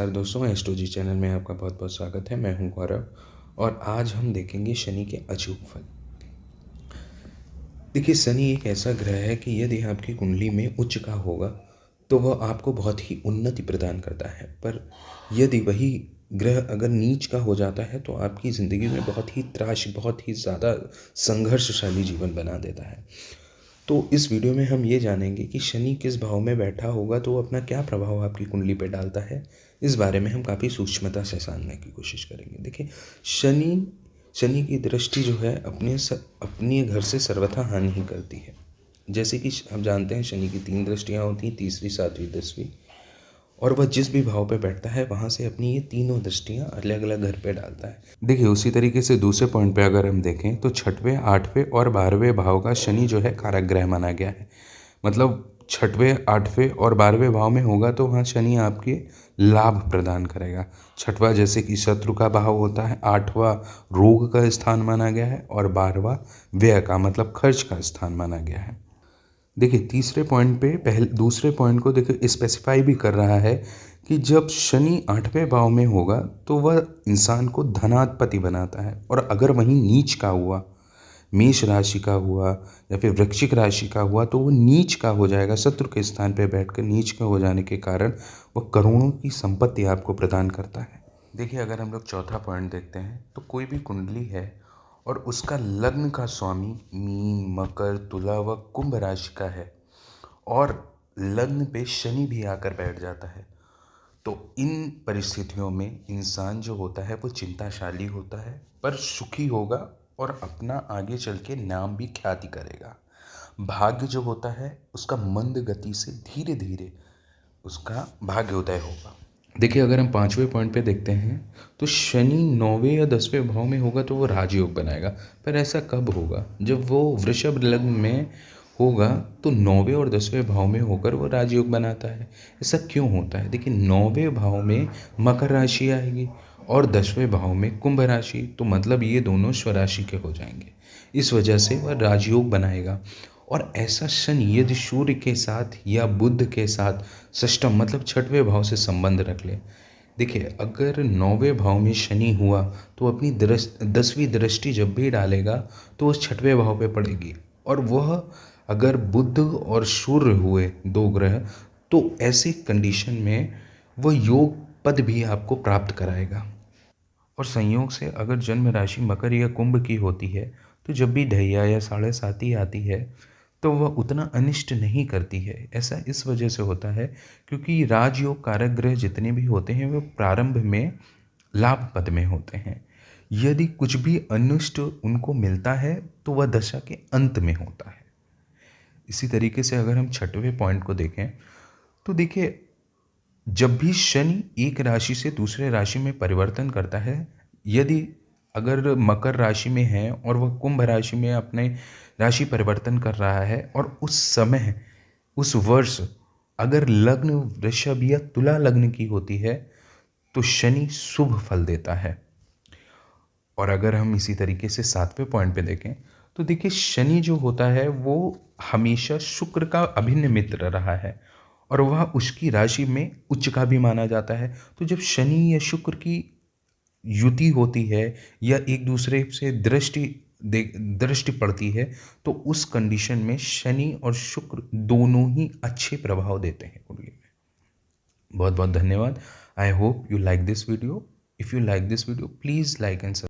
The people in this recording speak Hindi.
नमस्कार दोस्तों, एस्ट्रोलॉजी चैनल में आपका बहुत बहुत स्वागत है। मैं हूं गौरव और आज हम देखेंगे शनि के अचूक फल। देखिए, शनि एक ऐसा ग्रह है कि यदि आपकी कुंडली में उच्च का होगा तो वह आपको बहुत ही उन्नति प्रदान करता है, पर यदि वही ग्रह अगर नीच का हो जाता है तो आपकी ज़िंदगी में बहुत ही त्रास, बहुत ही ज़्यादा संघर्षशाली जीवन बना देता है। तो इस वीडियो में हम ये जानेंगे कि शनि किस भाव में बैठा होगा तो वो अपना क्या प्रभाव आपकी कुंडली पे डालता है। इस बारे में हम काफ़ी सूक्ष्मता से जानने की कोशिश करेंगे। देखिए, शनि शनि की दृष्टि जो है अपने घर से सर्वथा हानि ही करती है। जैसे कि हम जानते हैं, शनि की 3 दृष्टियाँ होती हैं, तीसरी, 7वीं, 10वीं, और वह जिस भी भाव पे बैठता है वहाँ से अपनी ये तीनों दृष्टियाँ अलग अलग घर पे डालता है। देखिए, उसी तरीके से दूसरे पॉइंट पे अगर हम देखें तो 6वें, 8वें और 12वें भाव का शनि जो है कारक ग्रह माना गया है। मतलब 6वें, 8वें और 12वें भाव में होगा तो वहाँ शनि आपके लाभ प्रदान करेगा। 6वां जैसे कि शत्रु का भाव होता है, 8वां रोग का स्थान माना गया है और 12वां व्यय का मतलब खर्च का स्थान माना गया है। देखिए, तीसरे पॉइंट पे दूसरे पॉइंट को देखिए स्पेसिफाई भी कर रहा है कि जब शनि 8वें भाव में होगा तो वह इंसान को धनाधिपति बनाता है, और अगर वहीं नीच का हुआ, मेष राशि का हुआ या फिर वृश्चिक राशि का हुआ तो वो नीच का हो जाएगा। शत्रु के स्थान पर बैठकर नीच का हो जाने के कारण वह करोड़ों की संपत्ति आपको प्रदान करता है। देखिए, अगर हम लोग चौथा पॉइंट देखते हैं तो कोई भी कुंडली है और उसका लग्न का स्वामी मीन, मकर, तुला व कुंभ राशि का है और लग्न पे शनि भी आकर बैठ जाता है, तो इन परिस्थितियों में इंसान जो होता है वो चिंताशाली होता है, पर सुखी होगा और अपना आगे चल के नाम भी ख्याति करेगा। भाग्य जो होता है उसका मंद गति से धीरे धीरे उसका भाग्योदय होगा। देखिए, अगर हम 5वें पॉइंट पे देखते हैं तो शनि 9वें या 10वें भाव में होगा तो वो राजयोग बनाएगा। पर ऐसा कब होगा? जब वो वृषभ लग्न में होगा तो 9वें और 10वें भाव में होकर वो राजयोग बनाता है। ऐसा क्यों होता है? देखिए, 9वें भाव में मकर राशि आएगी और 10वें भाव में कुंभ राशि, तो मतलब ये दोनों स्वराशि के हो जाएंगे। इस वजह से वह राजयोग बनाएगा। और ऐसा शनि यदि सूर्य के साथ या बुध के साथ षष्टम मतलब 6वें भाव से संबंध रख ले। देखिए, अगर 9वें भाव में शनि हुआ तो अपनी 10वीं दृष्टि जब भी डालेगा तो उस 6वें भाव पे पड़ेगी, और वह अगर बुध और सूर्य हुए 2 ग्रह तो ऐसी कंडीशन में वह योग पद भी आपको प्राप्त कराएगा। और संयोग से अगर जन्म राशि मकर या कुंभ की होती है तो जब भी ढैया या साढ़े साती आती है तो वह उतना अनिष्ट नहीं करती है। ऐसा इस वजह से होता है क्योंकि राजयोग कारक ग्रह जितने भी होते हैं वे प्रारंभ में लाभ पद में होते हैं। यदि कुछ भी अनिष्ट उनको मिलता है तो वह दशा के अंत में होता है। इसी तरीके से अगर हम 6वें पॉइंट को देखें तो देखिए, जब भी शनि एक राशि से दूसरे राशि में परिवर्तन करता है, यदि अगर मकर राशि में है और वह कुंभ राशि में अपने राशि परिवर्तन कर रहा है और उस समय, उस वर्ष अगर लग्न वृषभ या तुला लग्न की होती है तो शनि शुभ फल देता है। और अगर हम इसी तरीके से 7वें पॉइंट पे देखें तो देखिए, शनि जो होता है वो हमेशा शुक्र का अभिन्न मित्र रहा है और वह उसकी राशि में उच्च का भी माना जाता है। तो जब शनि या शुक्र की युति होती है या एक दूसरे से दृष्टि पड़ती है तो उस कंडीशन में शनि और शुक्र दोनों ही अच्छे प्रभाव देते हैं कुंडली में। बहुत बहुत धन्यवाद। I hope you like this video. If you like this video, please like and